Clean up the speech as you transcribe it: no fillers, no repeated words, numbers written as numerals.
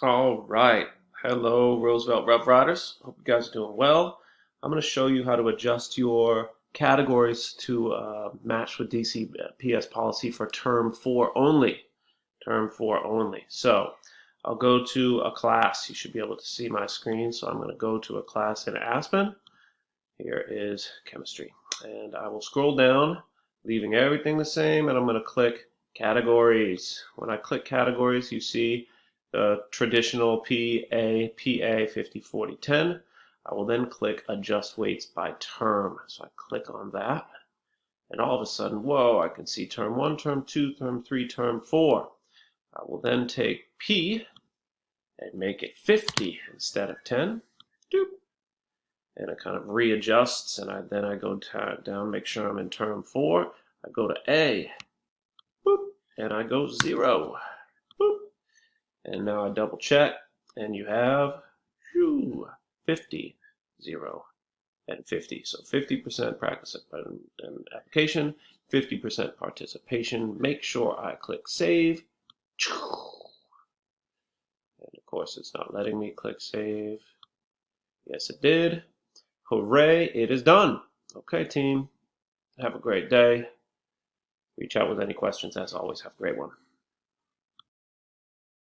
All right. Hello, Roosevelt Rough Riders. Hope you guys are doing well. I'm going to show you how to adjust your categories to match with DCPS policy for term 4 only. Term 4 only. So I'll go to a class. You should be able to see my screen. So I'm going to go to a class in Aspen. Here is chemistry. And I will scroll down, leaving everything the same, and I'm going to click categories. When I click categories, you see the traditional PA 50, 40, 10. I will then click adjust weights by term. So I click on that, and all of a sudden, whoa, I can see term 1, term 2, term 3, term 4. I will then take P and make it 50 instead of 10. Doop. And it kind of readjusts, and then I go down, make sure I'm in term 4. I go to A, boop, and I go 0. Boop. And now I double check, and you have 50, 0, and 50. So 50% practice and application, 50% participation. Make sure I click save. And of course, it's not letting me click save. Yes, it did. Hooray, it is done. Okay, team. Have a great day. Reach out with any questions. As always, have a great one.